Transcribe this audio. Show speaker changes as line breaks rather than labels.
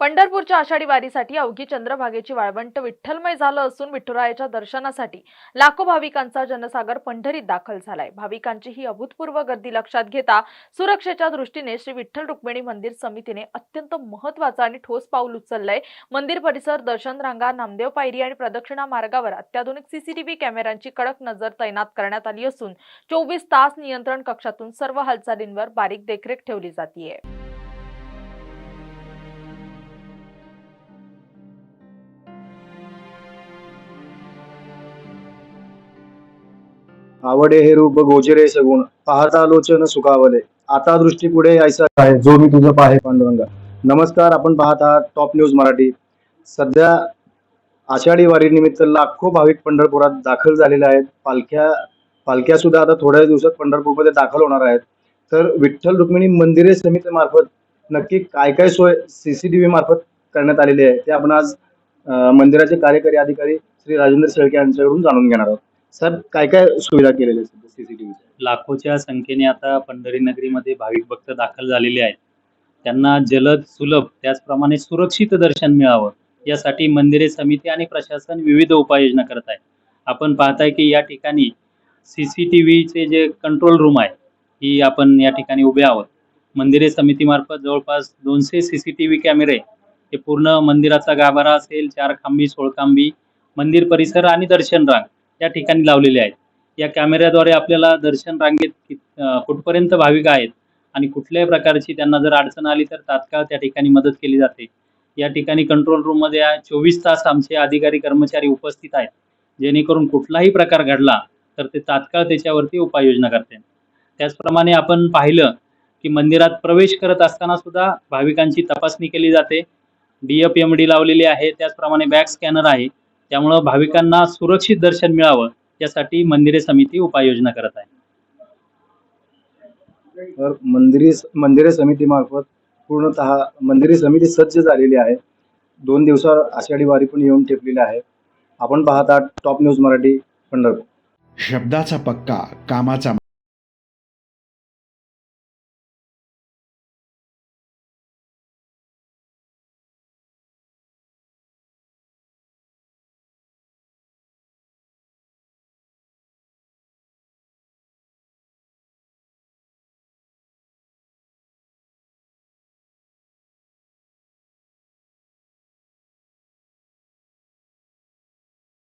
पंढरपूरच्या आषाढी वारीसाठी अवघी चंद्रभागेची वाळवंट विठ्ठलमय झालं असून विठुरायाच्या दर्शनासाठी लाखो भाविकांचा जनसागर पंढरीत दाखल झालाय। भाविकांची ही अभूतपूर्व गर्दी लक्षात घेता सुरक्षेच्या दृष्टीने श्री विठ्ठल रुक्मिणी मंदिर समितीने अत्यंत महत्त्वाचं आणि ठोस पाऊल उचललंय। मंदिर परिसर, दर्शन रांगा, नामदेव पायरी आणि प्रदक्षिणा मार्गावर अत्याधुनिक सीसीटीव्ही कॅमेऱ्यांची कडक नजर तैनात करण्यात आली असून 24 तास नियंत्रण कक्षातून सर्व हालचालींवर बारीक देखरेख ठेवली जातीये।
आवडे हे रूप गोचरे सगुण, पाहता लोचन सुखावले, आता दृष्टी पुढे ऐसा आहे जो मी तुझं पाहे पांडुरंगा। नमस्कार, आपण पाहत आहात टॉप न्यूज मराठी। सध्या आषाढी वारी निमित्त लाखो भाविक पंढरपुरात दाखल झालेले आहेत। पालख्या सुद्धा आता थोड्या दिवसात पंढरपूरमध्ये दाखल होणार आहेत। तर विठ्ठल रुक्मिणी मंदिरे समिती मार्फत नक्की काय काय सोय सीसीटीव्ही मार्फत करण्यात आलेली आहे ते आपण आज मंदिराचे कार्यकारी अधिकारी श्री राजेंद्र शेळके यांच्याकडून जाणून घेणार आहोत। सर, काय काय सुविधा केलेल्या आहेत सीसीटीव्ही?
लाखोच्या संख्येने आता पंढरी नगरीमध्ये भाविक भक्त दाखल झालेले आहेत। त्यांना जलद, सुलभ त्याचप्रमाणे सुरक्षित दर्शन मिळावं यासाठी मंदिरे समिती आणि प्रशासन विविध उपाययोजना करत आहे। आपण पाहताय की या ठिकाणी सीसीटीव्हीचे जे कंट्रोल रूम आहे ही आपण या ठिकाणी उभे आहोत। मंदिरे समितीमार्फत जवळपास 200 सीसीटीव्ही कॅमेरे हे पूर्ण मंदिराचा गाभारा असेल, 4 खांबी, 16 खांबी, मंदिर परिसर आणि दर्शन रांग या ठिकाणी लावलेले आहेत। या कॅमेऱ्याद्वारे आपल्याला दर्शन रांगेत कुठपर्यंत भाविक आहेत आणि कुठल्याही प्रकारची त्यांना जर अडचण आली तर तात्काळ त्या ठिकाणी मदत केली जाते। या ठिकाणी कंट्रोल रूम मध्ये 24 तास आमचे अधिकारी कर्मचारी उपस्थित आहेत, जेणेकरून कुठलाही प्रकार घडला तर ते तात्काळ त्याच्यावरती उपाययोजना करते। त्याचप्रमाणे आपण पाहिलं की मंदिरात प्रवेश करत असताना सुद्धा भाविकांची तपासणी केली जाते। DFMD लावलेली आहे, त्याचप्रमाणे बॅक स्कॅनर आहे। त्यामुळे भाविकांना सुरक्षित दर्शन मिळावं यासाठी मंदिरे समिती उपाययोजना करत आहे।
तर मंदिरे समिती मार्फत पूर्णतः मंदिरे समिती सज्ज झालेली आहे। 2 दिवसावर आषाढी वारी पण येऊन ठेपलेली आहे। आपण पाहत आहात टॉप न्यूज मराठी, पंढरपूर।
शब्दाचा पक्का, कामाचा